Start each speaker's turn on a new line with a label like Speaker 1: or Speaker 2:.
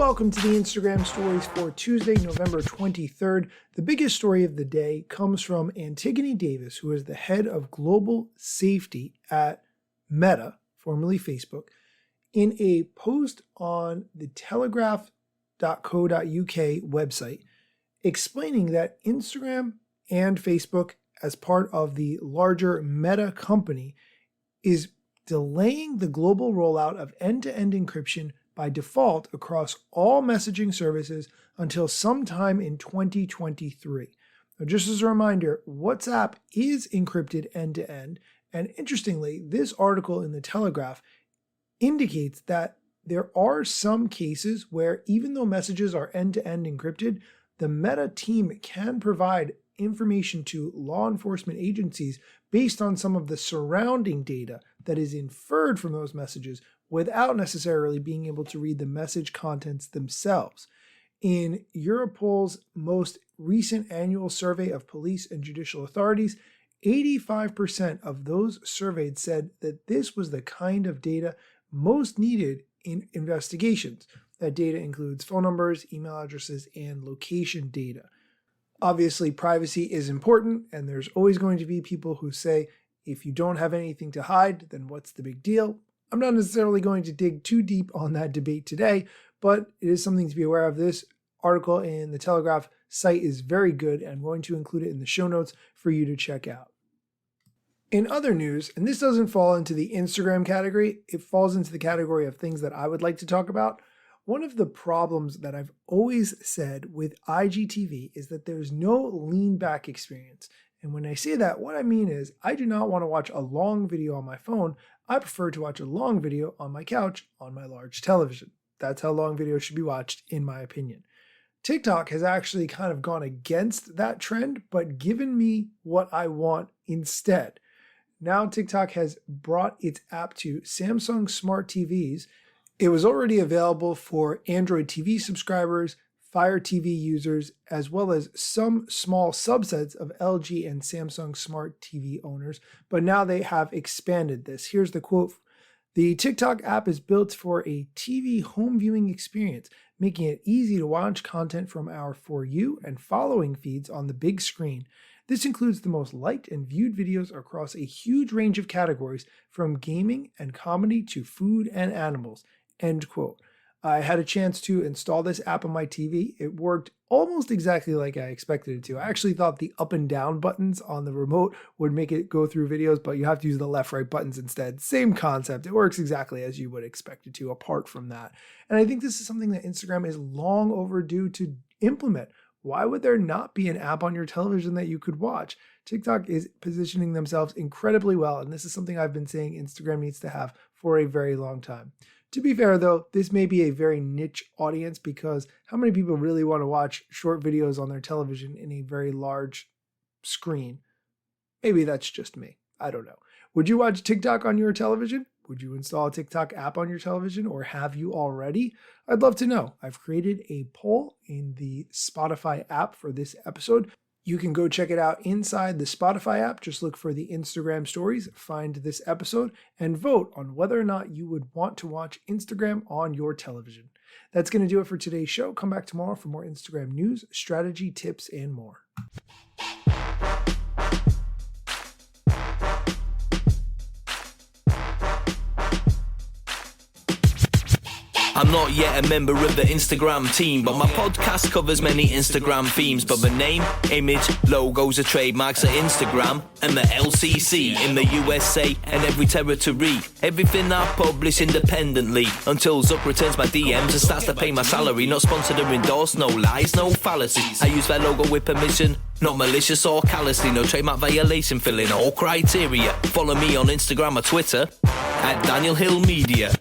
Speaker 1: Welcome to the Instagram stories for Tuesday, November 23rd. The biggest story of the day comes from Antigone Davis, who is the head of global safety at Meta, formerly Facebook, in a post on the telegraph.co.uk website explaining that Instagram and Facebook, as part of the larger Meta company, is delaying the global rollout of end-to-end encryption by default across all messaging services until sometime in 2023. Now, just as a reminder, WhatsApp is encrypted end-to-end, and interestingly, this article in the Telegraph indicates that there are some cases where even though messages are end-to-end encrypted, the Meta team can provide information to law enforcement agencies based on some of the surrounding data that is inferred from those messages without necessarily being able to read the message contents themselves. In Europol's most recent annual survey of police and judicial authorities, 85% of those surveyed said that this was the kind of data most needed in investigations. That data includes phone numbers, email addresses, and location data. Obviously, privacy is important, and there's always going to be people who say, if you don't have anything to hide, then what's the big deal? I'm not necessarily going to dig too deep on that debate today, but it is something to be aware of. This article in the Telegraph site is very good, and I'm going to include it in the show notes for you to check out. In other news, and this doesn't fall into the Instagram category, it falls into the category of things that I would like to talk about. One of the problems that I've always said with IGTV is that there's no lean back experience. And when I say that, what I mean is I do not want to watch a long video on my phone. I prefer to watch a long video on my couch on my large television. That's how long videos should be watched, in my opinion. TikTok has actually kind of gone against that trend, but given me what I want instead. Now TikTok has brought its app to Samsung Smart TVs. It was already available for Android TV subscribers, Fire TV users, as well as some small subsets of LG and Samsung Smart TV owners, but now they have expanded this. Here's the quote. The TikTok app is built for a TV home viewing experience, making it easy to watch content from our For You and following feeds on the big screen. This includes the most liked and viewed videos across a huge range of categories, from gaming and comedy to food and animals. End quote. I had a chance to install this app on my TV. It worked almost exactly like I expected it to. I actually thought the up and down buttons on the remote would make it go through videos, but you have to use the left right buttons instead. Same concept. It works exactly as you would expect it to, apart from that. And I think this is something that Instagram is long overdue to implement. Why would there not be an app on your television that you could watch? TikTok is positioning themselves incredibly well, and this is something I've been saying Instagram needs to have for a very long time. To be fair, though, this may be a very niche audience, because how many people really want to watch short videos on their television in a very large screen? Maybe that's just me. I don't know. Would you watch TikTok on your television? Would you install a TikTok app on your television, or have you already? I'd love to know. I've created a poll in the Spotify app for this episode. You can go check it out inside the Spotify app. Just look for the Instagram stories, find this episode, and vote on whether or not you would want to watch Instagram on your television. That's going to do it for today's show. Come back tomorrow for more Instagram news, strategy, tips, and more.
Speaker 2: I'm not yet a member of the Instagram team, but my podcast covers many Instagram themes. But the name, image, logos are trademarks at Instagram and the LCC in the USA and every territory. Everything I publish independently until Zuck returns my DMs and starts to pay my salary. Not sponsored or endorsed, no lies, no fallacies. I use their logo with permission, not malicious or callously. No trademark violation, filling all criteria. Follow me on Instagram or Twitter at Daniel Hill Media.